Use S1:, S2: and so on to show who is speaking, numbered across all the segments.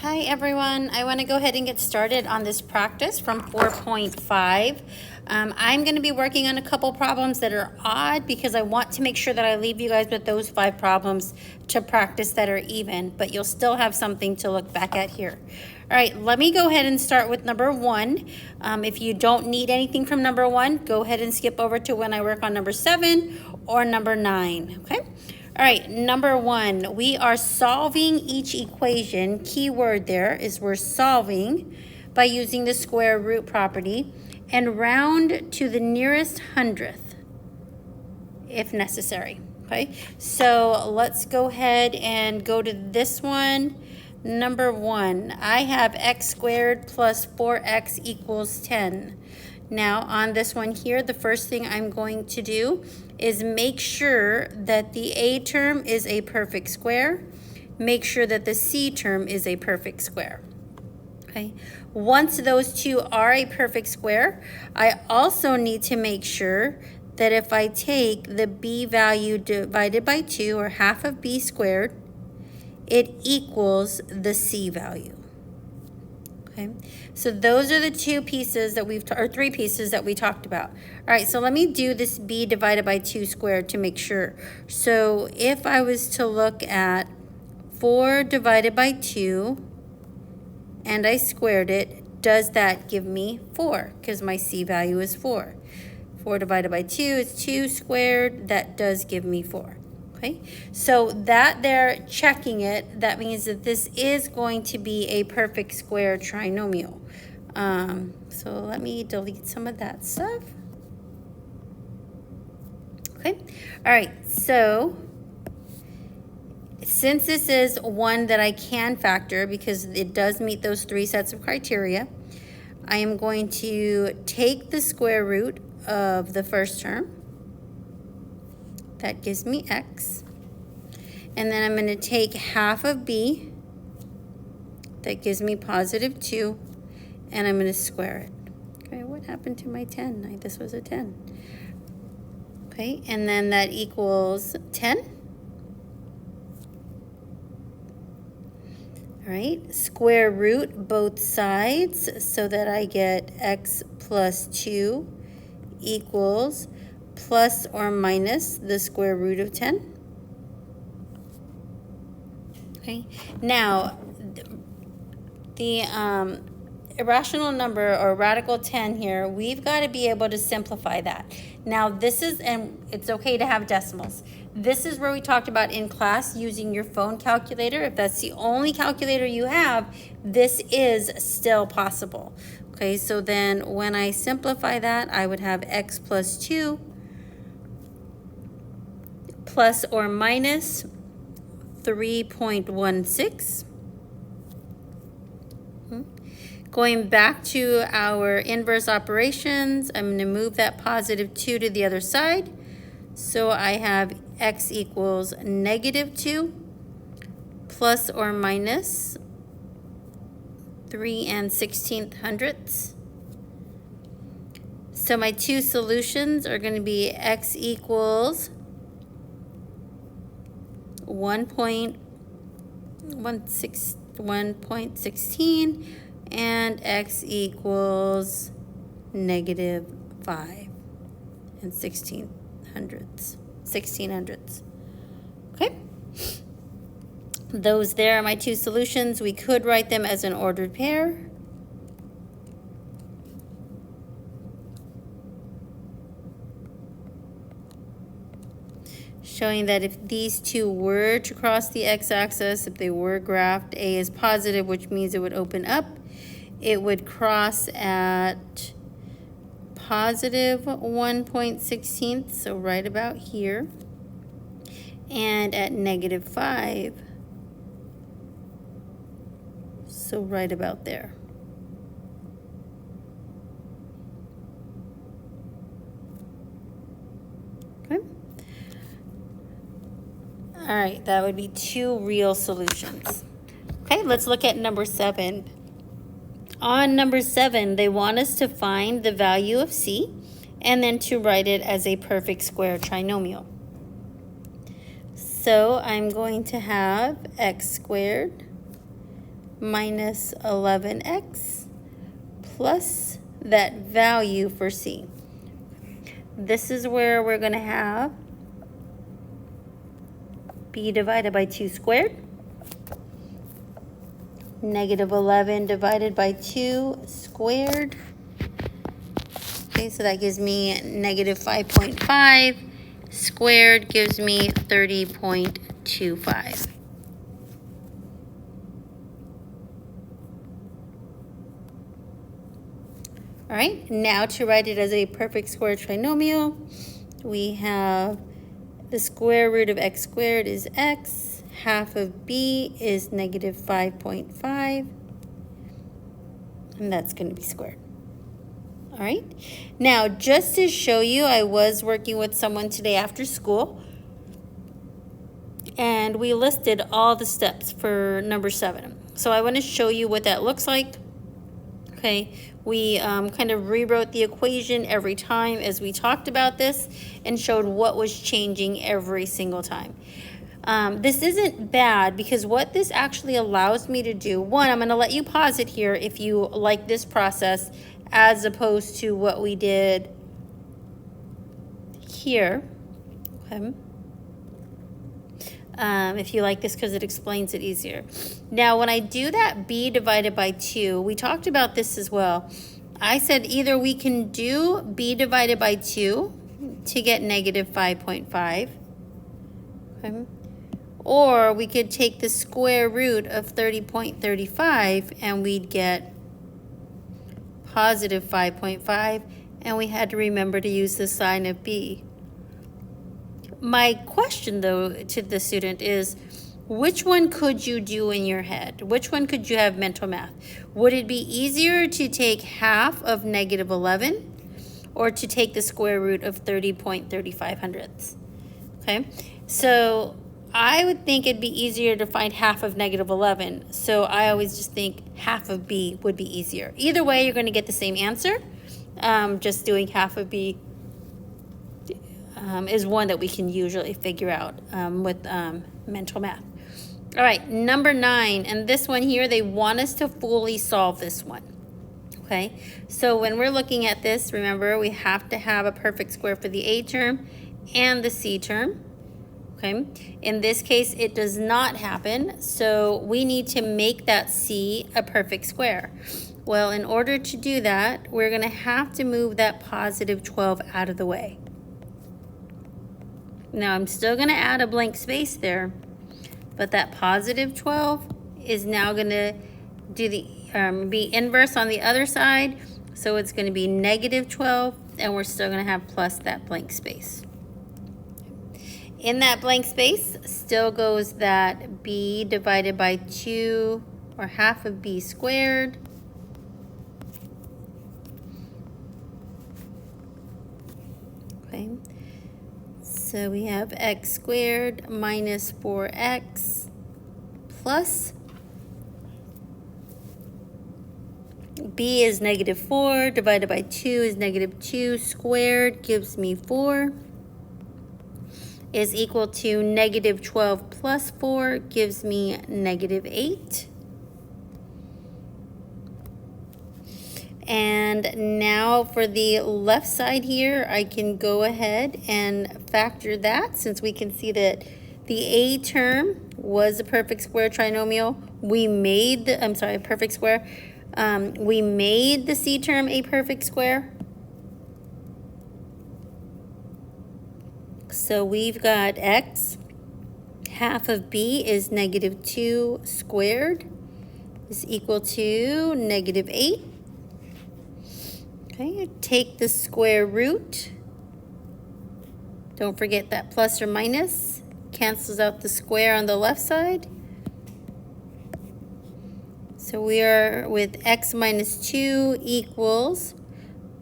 S1: Hi everyone, I want to go ahead and get started on this practice from 4.5. I'm going to be working on a couple problems that are odd because I want to make sure that I leave you guys with those 5 problems to practice that are even, but you'll still have something to look back at here. All right, let me go ahead and start with number 1. If you don't need anything from number 1, go ahead and skip over to when I work on number 7 or number 9, okay? All right, number 1, we are solving each equation. Key word there is we're solving by using the square root property and round to the nearest hundredth if necessary, okay? So let's go ahead and go to this one. Number 1, I have x squared plus 4x equals 10. Now on this one here, the first thing I'm going to do is make sure that the a term is a perfect square. Make sure that the c term is a perfect square. Okay. Once those two are a perfect square, I also need to make sure that if I take the b value divided by 2, or half of b squared, it equals the c value. Okay, so those are the 2 pieces that or 3 pieces that we talked about. All right, so let me do this b divided by 2 squared to make sure. So if I was to look at 4 divided by 2 and I squared it, does that give me 4? Because my c value is 4. 4 divided by 2 is 2 squared. That does give me 4. Okay, so that they're checking it, that means that this is going to be a perfect square trinomial. So let me delete some of that stuff. Okay, all right, so since this is one that I can factor because it does meet those 3 sets of criteria, I am going to take the square root of the first term. That gives me x. And then I'm going to take half of b. That gives me positive 2. And I'm going to square it. Okay, what happened to my 10? This was a 10. Okay, and then that equals 10. All right, square root both sides so that I get x plus 2 equals plus or minus the square root of 10. Okay, now the irrational number or radical 10 here, we've got to be able to simplify that. Now this is, and it's okay to have decimals. This is where we talked about in class using your phone calculator. If that's the only calculator you have, this is still possible. Okay, so then when I simplify that, I would have x plus 2 plus or minus 3.16. Going back to our inverse operations, I'm going to move that positive 2 to the other side. So I have x equals negative 2 plus or minus 3 16 hundredths. So my 2 solutions are going to be x equals 1.16 and x equals negative 5 16 hundredths. Okay, those there are my 2 solutions. We could write them as an ordered pair. Showing that if these 2 were to cross the x-axis, if they were graphed, a is positive, which means it would open up. It would cross at positive 1.16, so right about here, and at negative 5, so right about there. Okay. All right, that would be 2 real solutions. Okay, let's look at number 7. On number 7, they want us to find the value of c and then to write it as a perfect square trinomial. So I'm going to have x squared minus 11x plus that value for c. This is where we're going to have b divided by 2 squared, negative 11 divided by 2 squared. Okay, so that gives me negative 5.5 squared gives me 30.25. All right, now to write it as a perfect square trinomial, we have the square root of x squared is x, half of b is negative 5.5, and that's going to be squared. All right, now just to show you, I was working with someone today after school, and we listed all the steps for number 7. So I want to show you what that looks like. Okay, we kind of rewrote the equation every time as we talked about this and showed what was changing every single time. This isn't bad because what this actually allows me to do, one, I'm going to let you pause it here if you like this process as opposed to what we did here. Okay. If you like this because it explains it easier. Now, when I do that b divided by 2, we talked about this as well. I said either we can do b divided by 2 to get negative 5.5, okay, or we could take the square root of 30.35 and we'd get positive 5.5, and we had to remember to use the sign of b. My question, though, to the student is, which one could you do in your head? Which one could you have mental math? Would it be easier to take half of negative 11 or to take the square root of 30.35 hundredths? Okay, so I would think it'd be easier to find half of negative 11. So I always just think half of b would be easier. Either way, you're going to get the same answer. Just doing half of b is one that we can usually figure out with mental math. All right, number 9, and this one here, they want us to fully solve this one. Okay, so when we're looking at this, remember we have to have a perfect square for the a term and the c term. Okay, in this case, it does not happen, so we need to make that c a perfect square. Well, in order to do that, we're going to have to move that positive 12 out of the way. Now, I'm still going to add a blank space there, but that positive 12 is now going to do the be inverse on the other side, so it's going to be negative 12, and we're still going to have plus that blank space. In that blank space still goes that b divided by 2, or half of b squared, okay. So we have x squared minus 4x plus b is negative 4 divided by 2 is negative 2 squared gives me 4 is equal to negative 12 plus 4 gives me negative 8. And now for the left side here, I can go ahead and factor that since we can see that the a term was a perfect square trinomial. We made the, perfect square. We made the c term a perfect square. So we've got x, half of b is negative 2 squared is equal to negative 8. Okay, take the square root. Don't forget that plus or minus cancels out the square on the left side. So we are with x minus 2 equals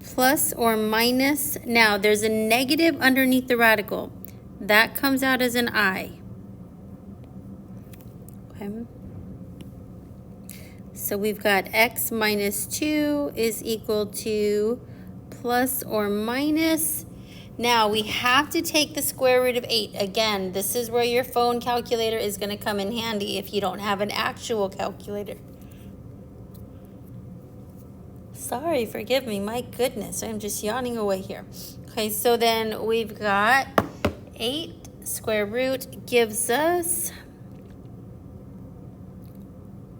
S1: plus or minus. Now there's a negative underneath the radical. That comes out as an I. Okay. So we've got x minus 2 is equal to plus or minus. Now we have to take the square root of 8. Again, this is where your phone calculator is going to come in handy if you don't have an actual calculator. Sorry, forgive me. My goodness, I'm just yawning away here. Okay, so then we've got 8 square root gives us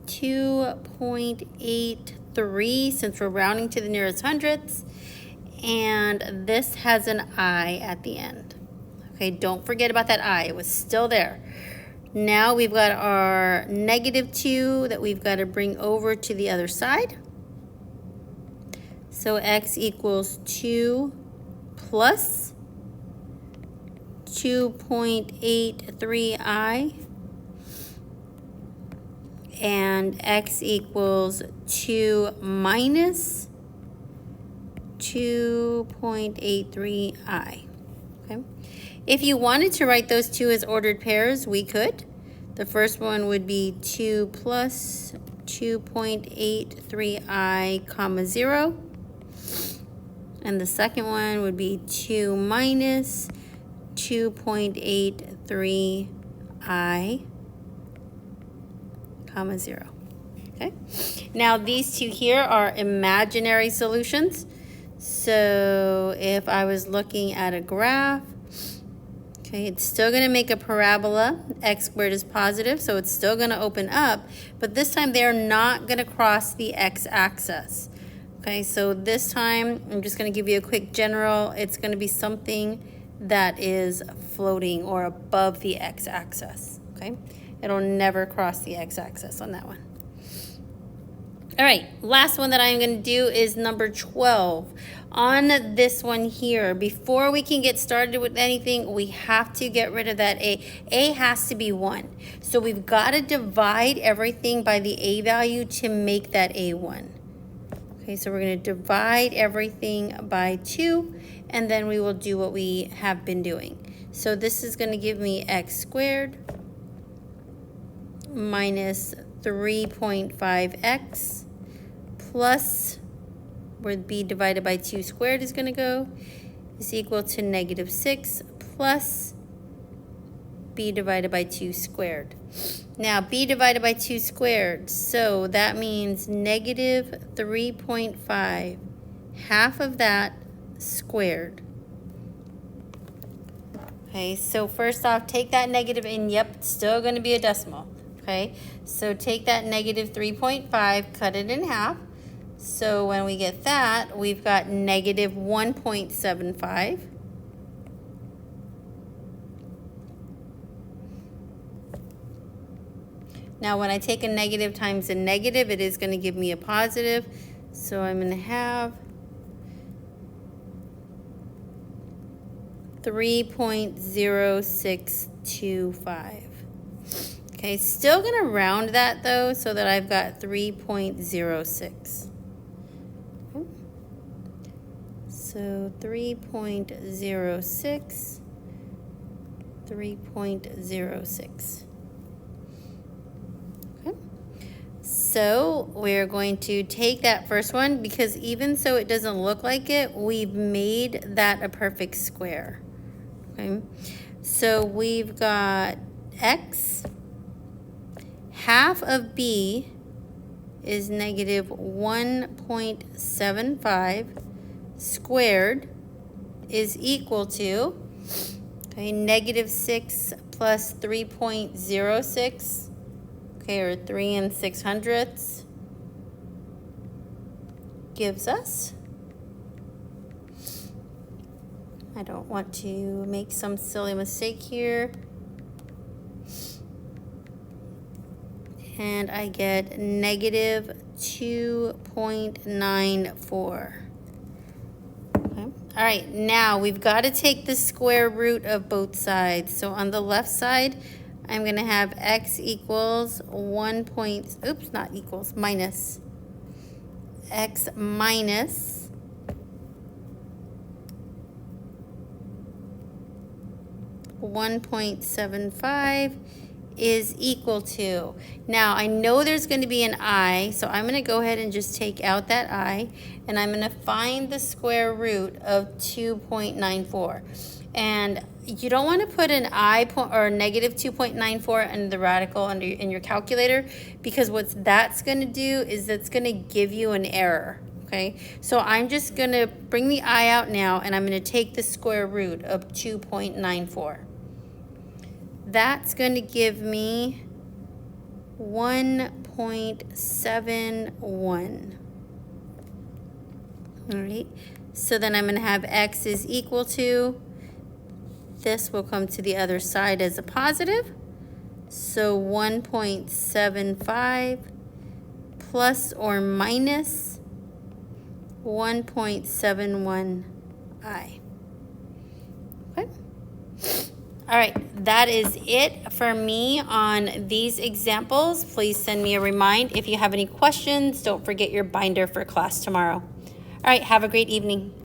S1: 2.83 since we're rounding to the nearest hundredths. And this has an I at the end. Okay, don't forget about that I. It was still there. Now we've got our -2 that we've got to bring over to the other side. So x equals 2 plus 2.83i. And x equals 2 minus 2.83i. Okay. If you wanted to write those two as ordered pairs, we could. The first one would be 2 plus 2.83i comma 0. And the second one would be 2 minus 2.83i comma 0. Okay. Now these two here are imaginary solutions. So if I was looking at a graph, okay, it's still going to make a parabola. X squared is positive, so it's still going to open up. But this time they're not going to cross the x-axis. Okay, so this time I'm just going to give you a quick general. It's going to be something that is floating or above the x-axis. Okay, it'll never cross the x-axis on that one. All right, last one that I'm going to do is number 12. On this one here, before we can get started with anything, we have to get rid of that a. A has to be 1. So we've got to divide everything by the a value to make that a 1. Okay, so we're going to divide everything by 2, and then we will do what we have been doing. So this is going to give me x squared minus 3.5x plus, where b divided by 2 squared is going to go, is equal to -6 plus b divided by 2 squared. Now b divided by 2 squared, so that means -3.5, half of that squared. Okay, so first off, take that negative and yep, it's still going to be a decimal. Okay, so take that -3.5, cut it in half. So when we get that, we've got -1.75. Now when I take a negative times a negative, it is going to give me a positive. So I'm going to have 3.0625. Okay, still going to round that though, so that I've got 3.06. Okay. So 3.06, 3.06. Okay. So we're going to take that first one, because even so it doesn't look like it, we've made that a perfect square. Okay. So we've got x. Half of b is -1.75 squared is equal to, okay, -6 plus 3.06, okay, or 3 6/100 gives us, I don't want to make some silly mistake here, and I get -2.94. Okay. All right, now we've got to take the square root of both sides. So on the left side, I'm going to have x equals minus x minus 1.75 is equal to, now I know there's going to be an I, so I'm going to go ahead and just take out that I, and I'm going to find the square root of 2.94. And you don't want to put an I or -2.94 in the radical in your calculator, because what that's going to do is it's going to give you an error. okay? So I'm just going to bring the I out now, and I'm going to take the square root of 2.94. That's going to give me 1.71. All right, so then I'm going to have x is equal to, this will come to the other side as a positive, so 1.75 plus or minus 1.71i. Okay. All right, that is it for me on these examples. Please send me a reminder. If you have any questions, don't forget your binder for class tomorrow. All right, have a great evening.